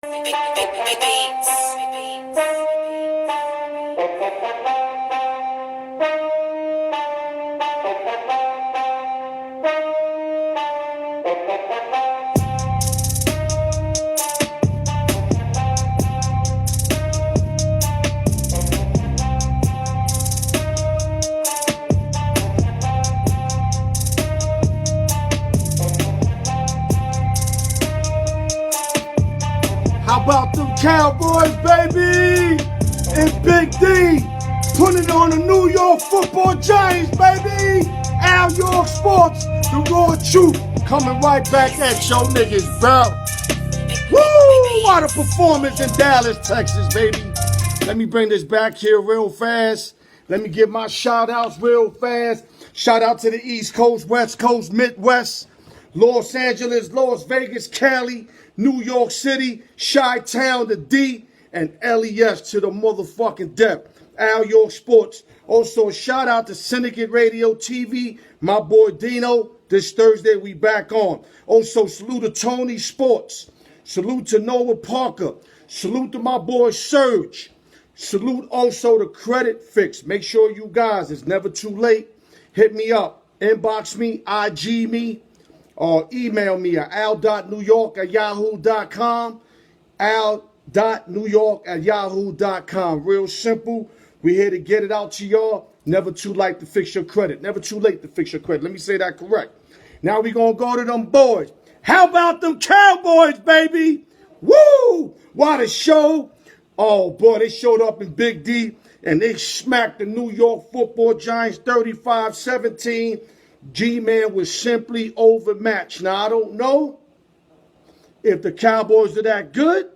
How about them Cowboys, baby? And Big D putting it on the New York Football Giants, baby. Alyork Sports, the raw truth, coming right back at your niggas, bro. Woo! What a performance in Dallas, Texas, baby. Let me bring this back here real fast. Let me give my shout outs real fast. Shout out to the East Coast, West Coast, Midwest, Los Angeles, Las Vegas, Cali, New York City, Chi-Town, the D, and LES to the motherfucking depth. Alyork Sports. Also, a shout out to Syndicate Radio TV, my boy Dino. This Thursday, we back on. Also, salute to Tony Sports. Salute to Noah Parker. Salute to my boy Serge. Salute also to Credit Fix. Make sure you guys, it's never too late. Hit me up. Inbox me, IG me, or email me at al.newyork@yahoo.com. al.newyork@yahoo.com. Real simple. We're here to get it out to y'all. Never too late to fix your credit. Never too late to fix your credit. Let me say that correct. Now we're going to go to them boys. How about them Cowboys, baby? Woo! What a show. Oh, boy, they showed up in Big D, and they smacked the New York Football Giants 35-17. G-Man was simply overmatched. Now, I don't know if the Cowboys are that good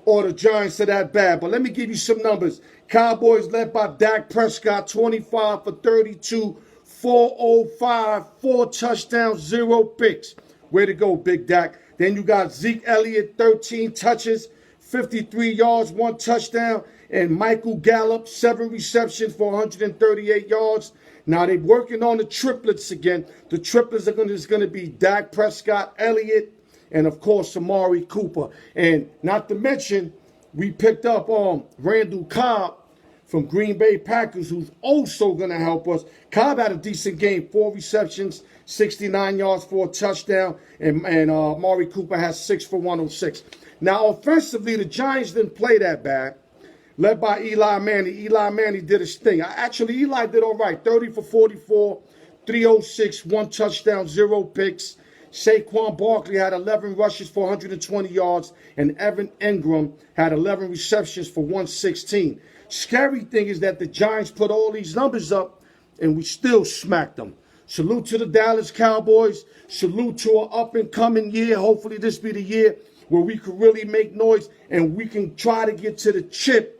or the Giants are that bad, but let me give you some numbers. Cowboys led by Dak Prescott, 25 for 32, 405, 4 touchdowns, 0 picks. Way to go, Big Dak. Then you got Zeke Elliott, 13 touches, 53 yards, 1 touchdown. And Michael Gallup, 7 receptions for 138 yards. Now they're working on the triplets again. The triplets are going to be Dak Prescott, Elliott, and of course Amari Cooper. And not to mention, we picked up Randall Cobb from Green Bay Packers, who's also going to help us. Cobb had a decent game, 4 receptions, 69 yards for a touchdown, and Amari Cooper has 6 for 106. Now offensively, the Giants didn't play that bad. Led by Eli Manning. Eli Manning did his thing. Actually, Eli did all right. 30 for 44, 306, 1 touchdown, 0 picks. Saquon Barkley had 11 rushes for 120 yards, and Evan Ingram had 11 receptions for 116. Scary thing is that the Giants put all these numbers up, and we still smacked them. Salute to the Dallas Cowboys. Salute to an up-and-coming year. Hopefully this be the year where we could really make noise, and we can try to get to the chip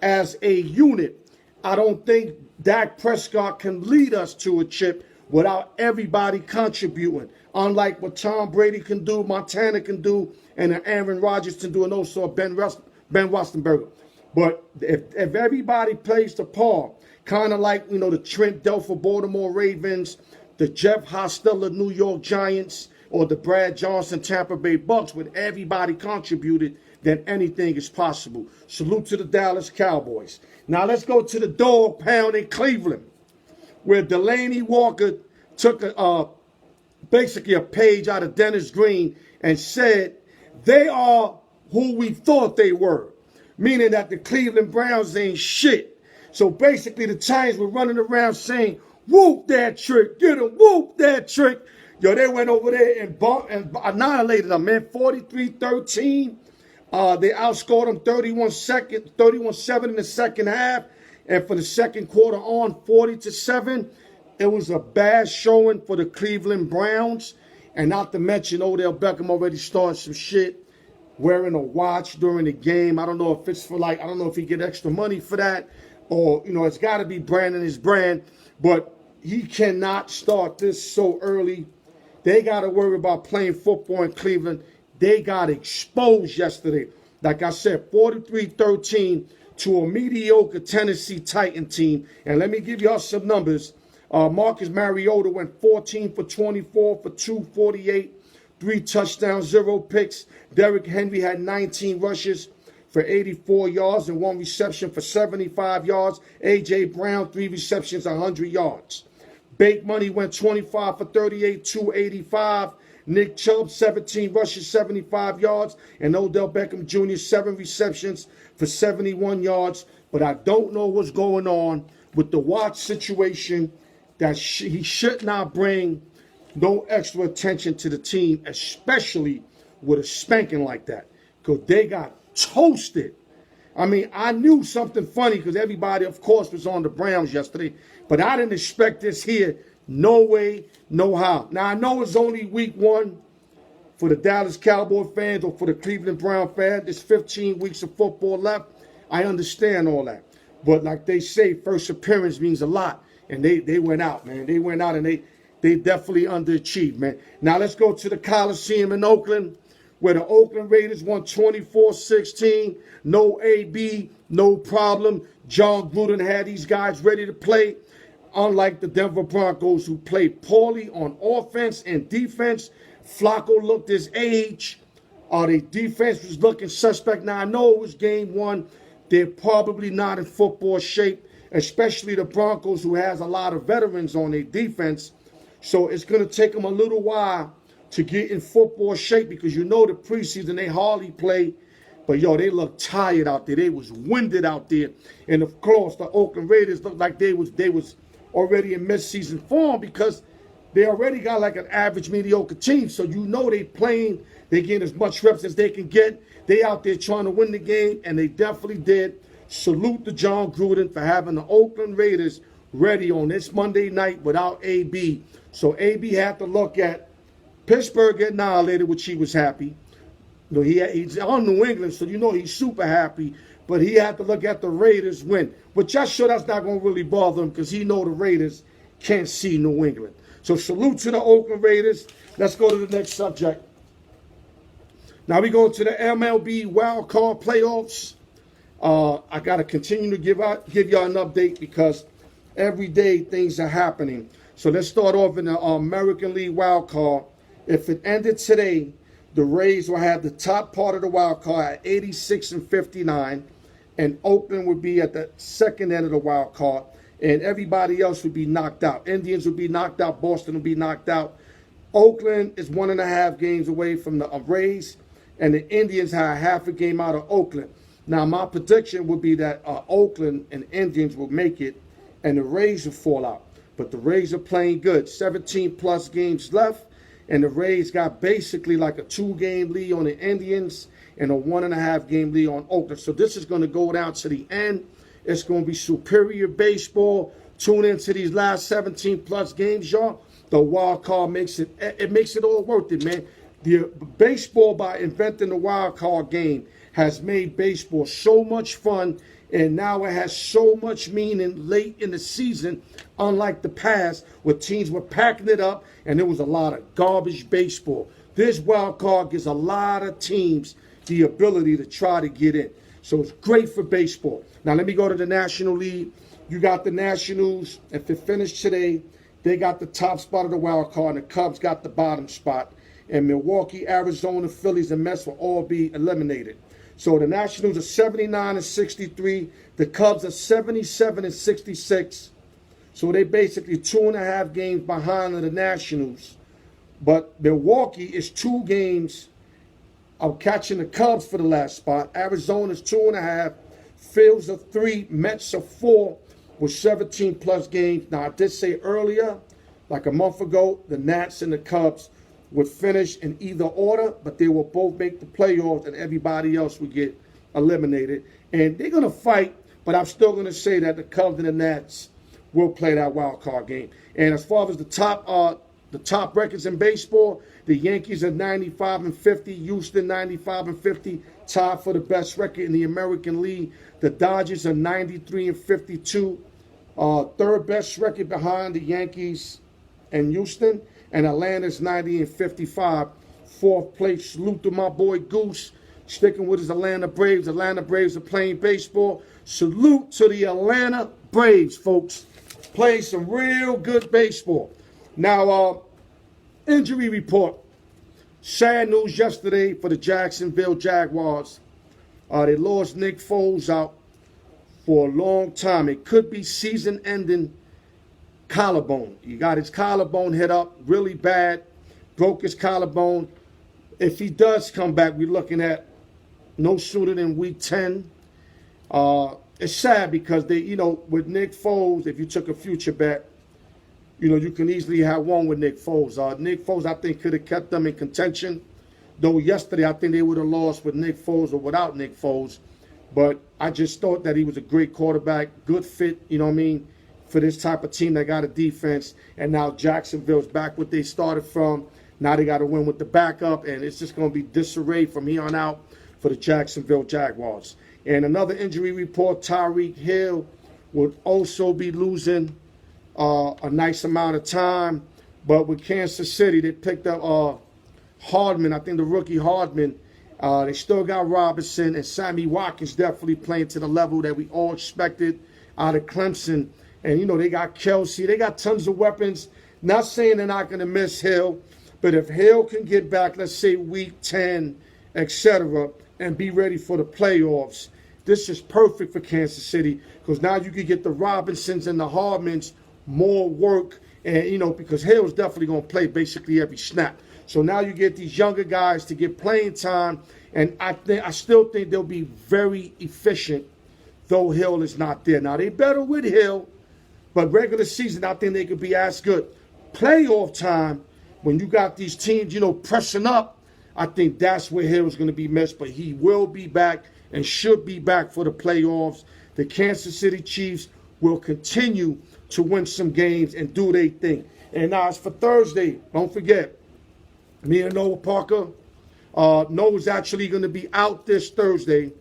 as a unit. I don't think Dak Prescott can lead us to a chip without everybody contributing. Unlike what Tom Brady can do, Montana can do, and Aaron Rodgers can do, and also Ben Roethlisberger. But if everybody plays the part, kind of like, the Trent Dilfer Baltimore Ravens, the Jeff Hostetler New York Giants, or the Brad Johnson Tampa Bay Bucks, with everybody contributed, then anything is possible. Salute to the Dallas Cowboys. Now let's go to the dog pound in Cleveland, where Delaney Walker took basically a page out of Dennis Green and said, they are who we thought they were, meaning that the Cleveland Browns ain't shit. So basically the Giants were running around saying, whoop that trick, get him, whoop that trick. Yo, they went over there and annihilated them, man, 43-13. They outscored them 31-7 in the second half. And for the second quarter on, 40-7. It was a bad showing for the Cleveland Browns. And not to mention, Odell Beckham already started some shit, wearing a watch during the game. I don't know if it's I don't know if he get extra money for that, or, it's got to be branding his brand. But he cannot start this so early. They got to worry about playing football in Cleveland. They got exposed yesterday. Like I said, 43-13 to a mediocre Tennessee Titan team. And let me give y'all some numbers. Marcus Mariota went 14 for 24 for 248, 3 touchdowns, 0 picks. Derrick Henry had 19 rushes for 84 yards and 1 reception for 75 yards. A.J. Brown, 3 receptions, 100 yards. Bake Money went 25 for 38, 285. Nick Chubb, 17 rushes, 75 yards. And Odell Beckham Jr., 7 receptions for 71 yards. But I don't know what's going on with the Watts situation, that he should not bring no extra attention to the team, especially with a spanking like that, because they got toasted. I mean, I knew something funny because everybody, of course, was on the Browns yesterday, but I didn't expect this here. No way, no how. Now, I know it's only week 1 for the Dallas Cowboy fans or for the Cleveland Brown fans. There's 15 weeks of football left. I understand all that. But like they say, first appearance means a lot. And they went out, man. They went out and they definitely underachieved, man. Now let's go to the Coliseum in Oakland, where the Oakland Raiders won 24-16. No AB, no problem. John Gruden had these guys ready to play. Unlike the Denver Broncos, who played poorly on offense and defense. Flacco looked his age. Their defense was looking suspect. Now, I know it was game 1. They're probably not in football shape, especially the Broncos, who has a lot of veterans on their defense. So it's going to take them a little while to get in football shape, because you know the preseason, they hardly play. But, yo, they look tired out there. They was winded out there. And, of course, the Oakland Raiders looked like they was already in mid-season form, because they already got like an average, mediocre team. So you know they playing, they getting as much reps as they can get. They out there trying to win the game, and they definitely did. Salute to John Gruden for having the Oakland Raiders ready on this Monday night without AB. So AB had to look at Pittsburgh get annihilated, which he was happy. You know, he's on New England, so you know he's super happy. But he had to look at the Raiders win. But just sure that's not going to really bother him, because he know the Raiders can't see New England. So salute to the Oakland Raiders. Let's go to the next subject. Now we go to the MLB wild card playoffs. I got to continue to give y'all an update, because every day things are happening. So let's start off in the American League wild card. If it ended today, the Rays will have the top part of the wild card at 86-59, and Oakland would be at the second end of the wild card, and everybody else would be knocked out. Indians would be knocked out. Boston would be knocked out. Oakland is 1.5 games away from the Rays, and the Indians have half a game out of Oakland. Now, my prediction would be that Oakland and Indians will make it, and the Rays will fall out. But the Rays are playing good. 17-plus games left, and the Rays got basically like a 2-game lead on the Indians and a 1.5-game lead on Oakland. So this is going to go down to the end. It's going to be superior baseball. Tune into these last 17-plus games, y'all. The wild card makes it all worth it, man. The baseball, by inventing the wild card game, has made baseball so much fun, and now it has so much meaning late in the season, unlike the past where teams were packing it up and there was a lot of garbage baseball. This wild card gives a lot of teams the ability to try to get in. So it's great for baseball. Now let me go to the National League. You got the Nationals. If it finished today, they got the top spot of the wild card, and the Cubs got the bottom spot. And Milwaukee, Arizona, Phillies, and Mets will all be eliminated. So the Nationals are 79-63. The Cubs are 77-66. So they basically 2.5 games behind the Nationals. But Milwaukee is 2 games of catching the Cubs for the last spot. Arizona's 2.5. Phillies are 3. Mets are 4 with 17-plus games. Now, I did say earlier, like a month ago, the Nats and the Cubs would finish in either order, but they will both make the playoffs, and everybody else would get eliminated. And they're going to fight, but I'm still going to say that the Cubs and the Nats will play that wild card game. And as far as the top records in baseball, the Yankees are 95-50, Houston 95-50, tied for the best record in the American League. The Dodgers are 93-52, third best record behind the Yankees and Houston. And Atlanta's 90-55, fourth place. Salute to my boy Goose, sticking with his Atlanta Braves. Atlanta Braves are playing baseball. Salute to the Atlanta Braves, folks. Playing some real good baseball. Now, injury report. sad news yesterday for the Jacksonville Jaguars. They lost Nick Foles out for a long time. It could be season-ending collarbone. He got his collarbone hit up really bad, broke his collarbone. If he does come back, we're looking at no sooner than week 10. It's sad because they, with Nick Foles, if you took a future bet, you can easily have one with Nick Foles. Nick Foles, I think, could have kept them in contention. Though yesterday, I think they would have lost with Nick Foles or without Nick Foles. But I just thought that he was a great quarterback, good fit, for this type of team that got a defense. And now Jacksonville's back what they started from. Now they got to win with the backup, and it's just going to be disarray from here on out for the Jacksonville Jaguars. And another injury report, Tyreek Hill would also be losing a nice amount of time. But with Kansas City, they picked up Hardman, I think the rookie Hardman. They still got Robinson, and Sammy Watkins definitely playing to the level that we all expected out of Clemson. And, they got Kelsey. They got tons of weapons. Not saying they're not going to miss Hill, but if Hill can get back, let's say week 10, etc., and be ready for the playoffs, this is perfect for Kansas City because now you can get the Robinsons and the Hardmans more work, and, because Hill's definitely going to play basically every snap. So now you get these younger guys to get playing time, and I still think they'll be very efficient, though Hill is not there. Now, they better with Hill, but regular season, I think they could be as good. Playoff time, when you got these teams, pressing up, I think that's where Hill's going to be missed, but he will be back and should be back for the playoffs. The Kansas City Chiefs will continue to win some games and do their thing. And now as for Thursday, don't forget, me and Noah Parker. Noah's actually going to be out this Thursday.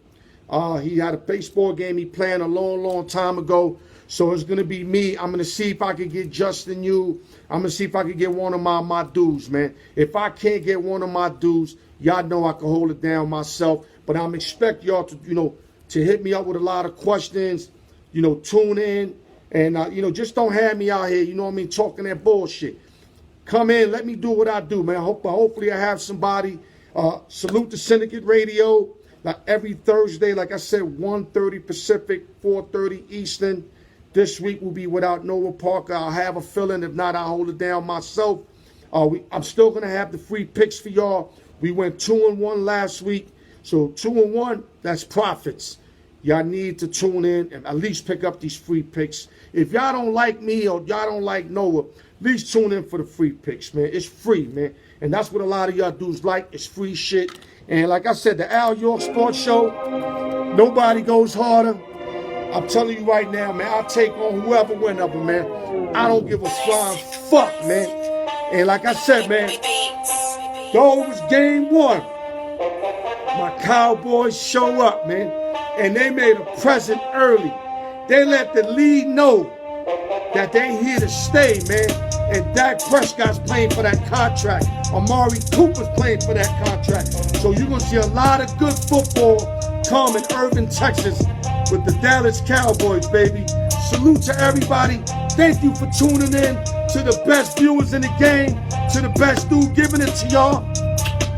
He had a baseball game he planned a long, long time ago. So it's going to be me. I'm going to see if I can get Justin Yu. I'm going to see if I can get one of my dudes, man. If I can't get one of my dudes, y'all know I can hold it down myself. But I'm expect y'all to, to hit me up with a lot of questions, tune in. And, just don't have me out here, talking that bullshit. Come in, let me do what I do, man. Hopefully I have somebody. Salute the Syndicate Radio. Like every Thursday, like I said, 1:30 Pacific, 4:30 Eastern. This week will be without Noah Parker. I'll have a feeling. If not, I'll hold it down myself. I'm still going to have the free picks for y'all. We went 2-1 last week. So 2-1, that's profits. Y'all need to tune in and at least pick up these free picks. If y'all don't like me or y'all don't like Noah, at least tune in for the free picks, man. It's free, man. And that's what a lot of y'all dudes like. It's free shit. And like I said, the Alyork Sports Show, nobody goes harder. I'm telling you right now, man, I'll take on whoever, whenever, man. I don't give a flying fuck, man. And like I said, man, though it was game 1, my Cowboys show up, man. And they made a present early. They let the league know that they here to stay, man. And Dak Prescott's playing for that contract. Amari Cooper's playing for that contract. So you're going to see a lot of good football come in Irving, Texas with the Dallas Cowboys, baby. Salute to everybody. Thank you for tuning in to the best viewers in the game, to the best dude giving it to y'all.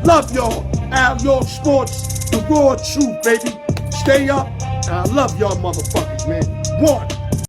Love y'all. Alyork Sports, the raw truth, baby. Stay up. I love y'all motherfuckers, man. 1.